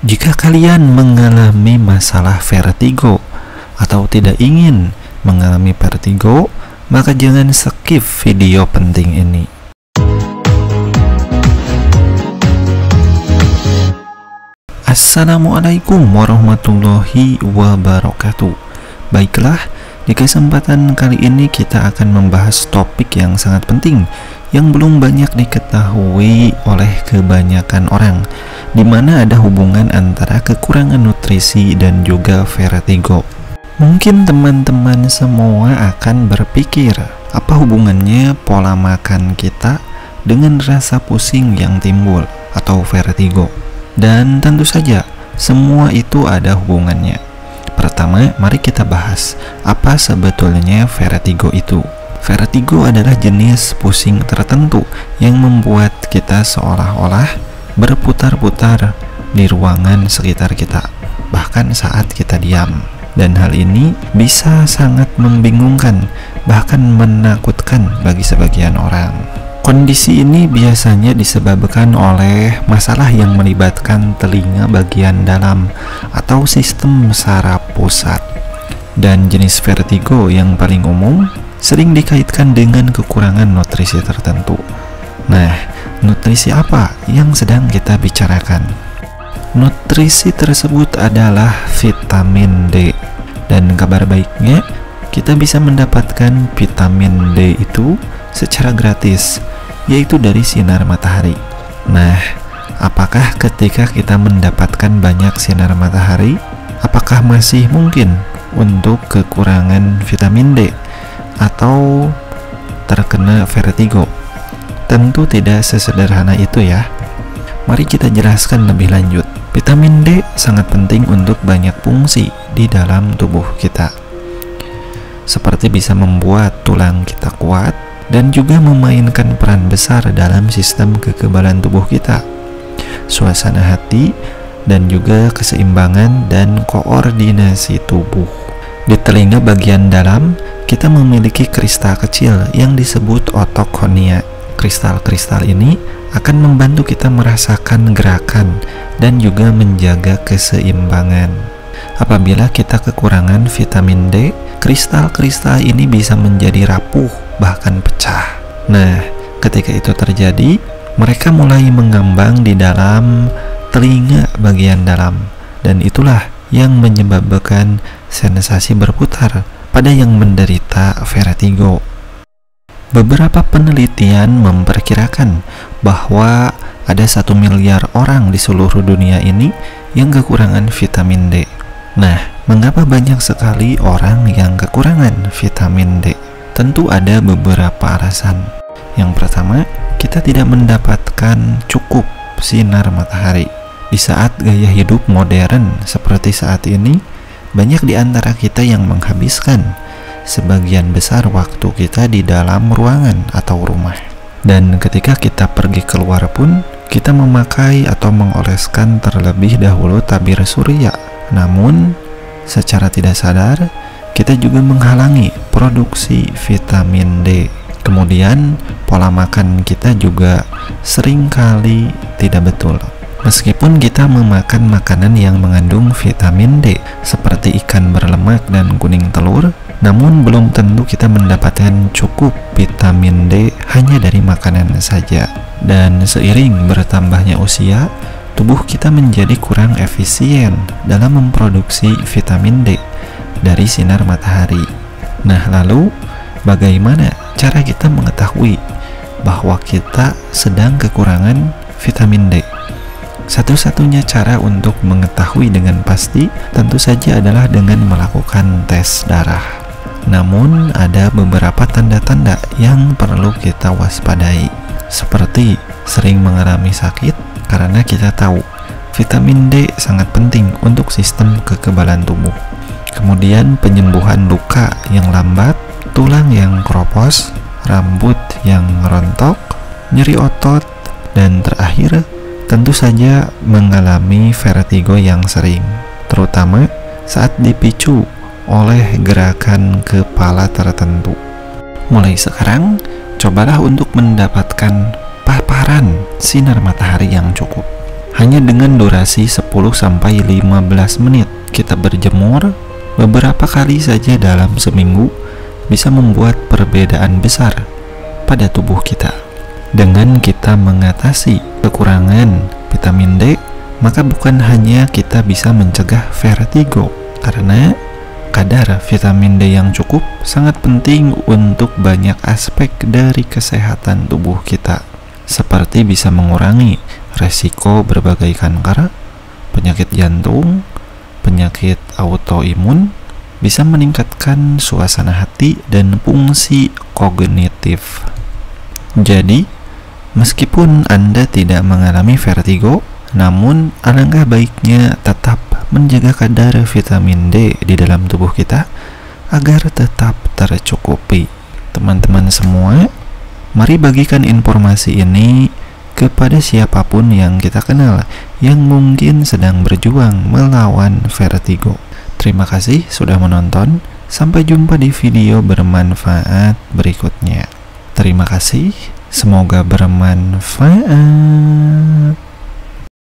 Jika kalian mengalami masalah vertigo atau tidak ingin mengalami vertigo, maka jangan skip video penting ini. Assalamualaikum warahmatullahi wabarakatuh. Baiklah, di kesempatan kali ini kita akan membahas topik yang sangat penting yang belum banyak diketahui oleh kebanyakan orang, di mana ada hubungan antara kekurangan nutrisi dan juga vertigo. Mungkin teman-teman semua akan berpikir, apa hubungannya pola makan kita dengan rasa pusing yang timbul atau vertigo? Dan tentu saja, semua itu ada hubungannya. Pertama, mari kita bahas apa sebetulnya vertigo itu. Vertigo adalah jenis pusing tertentu yang membuat kita seolah-olah berputar-putar di ruangan sekitar kita, bahkan saat kita diam. Dan hal ini bisa sangat membingungkan, bahkan menakutkan bagi sebagian orang. Kondisi ini biasanya disebabkan oleh masalah yang melibatkan telinga bagian dalam atau sistem saraf pusat. Dan jenis vertigo yang paling umum sering dikaitkan dengan kekurangan nutrisi tertentu. Nah, nutrisi apa yang sedang kita bicarakan? Nutrisi tersebut adalah vitamin D. Dan kabar baiknya, kita bisa mendapatkan vitamin D itu secara gratis, yaitu dari sinar matahari. Nah, apakah ketika kita mendapatkan banyak sinar matahari, apakah masih mungkin untuk kekurangan vitamin D atau terkena vertigo? Tentu tidak sesederhana itu ya. Mari kita jelaskan lebih lanjut. Vitamin D sangat penting untuk banyak fungsi di dalam tubuh kita, seperti bisa membuat tulang kita kuat dan juga memainkan peran besar dalam sistem kekebalan tubuh kita, suasana hati, dan juga keseimbangan dan koordinasi tubuh. Di telinga bagian dalam, kita memiliki kristal kecil yang disebut otot kornea. Kristal-kristal ini akan membantu kita merasakan gerakan dan juga menjaga keseimbangan. Apabila kita kekurangan vitamin D, kristal-kristal ini bisa menjadi rapuh, bahkan pecah. Nah, ketika itu terjadi, mereka mulai mengambang di dalam telinga bagian dalam, dan itulah yang menyebabkan sensasi berputar pada yang menderita vertigo. Beberapa penelitian memperkirakan bahwa ada 1 miliar orang di seluruh dunia ini yang kekurangan vitamin D. Nah, mengapa banyak sekali orang yang kekurangan vitamin D? Tentu ada beberapa alasan. Yang pertama, kita tidak mendapatkan cukup sinar matahari. Di saat gaya hidup modern seperti saat ini, banyak di antara kita yang menghabiskan sebagian besar waktu kita di dalam ruangan atau rumah. Dan ketika kita pergi keluar pun, kita memakai atau mengoleskan terlebih dahulu tabir surya. Namun, secara tidak sadar, kita juga menghalangi produksi vitamin D. Kemudian, pola makan kita juga seringkali tidak betul. Meskipun kita memakan makanan yang mengandung vitamin D seperti ikan berlemak dan kuning telur, namun belum tentu kita mendapatkan cukup vitamin D hanya dari makanan saja. Dan seiring bertambahnya usia, tubuh kita menjadi kurang efisien dalam memproduksi vitamin D dari sinar matahari. Nah, lalu bagaimana cara kita mengetahui bahwa kita sedang kekurangan vitamin D? Satu-satunya cara untuk mengetahui dengan pasti tentu saja adalah dengan melakukan tes darah. Namun ada beberapa tanda-tanda yang perlu kita waspadai, seperti sering mengalami sakit karena kita tahu vitamin D sangat penting untuk sistem kekebalan tubuh. Kemudian penyembuhan luka yang lambat, tulang yang keropos, rambut yang rontok, nyeri otot, dan terakhir tentu saja mengalami vertigo yang sering, terutama saat dipicu oleh gerakan kepala tertentu. Mulai sekarang, cobalah untuk mendapatkan paparan sinar matahari yang cukup. Hanya dengan durasi 10-15 menit kita berjemur beberapa kali saja dalam seminggu bisa membuat perbedaan besar pada tubuh kita. Dengan kita mengatasi kekurangan vitamin D, maka bukan hanya kita bisa mencegah vertigo, karena kadar vitamin D yang cukup sangat penting untuk banyak aspek dari kesehatan tubuh kita, seperti bisa mengurangi resiko berbagai kanker, penyakit jantung, penyakit autoimun, bisa meningkatkan suasana hati dan fungsi kognitif. Jadi, meskipun Anda tidak mengalami vertigo, namun alangkah baiknya tetap menjaga kadar vitamin D di dalam tubuh kita agar tetap tercukupi. Teman-teman semua, mari bagikan informasi ini kepada siapapun yang kita kenal yang mungkin sedang berjuang melawan vertigo. Terima kasih sudah menonton. Sampai jumpa di video bermanfaat berikutnya. Terima kasih, semoga bermanfaat.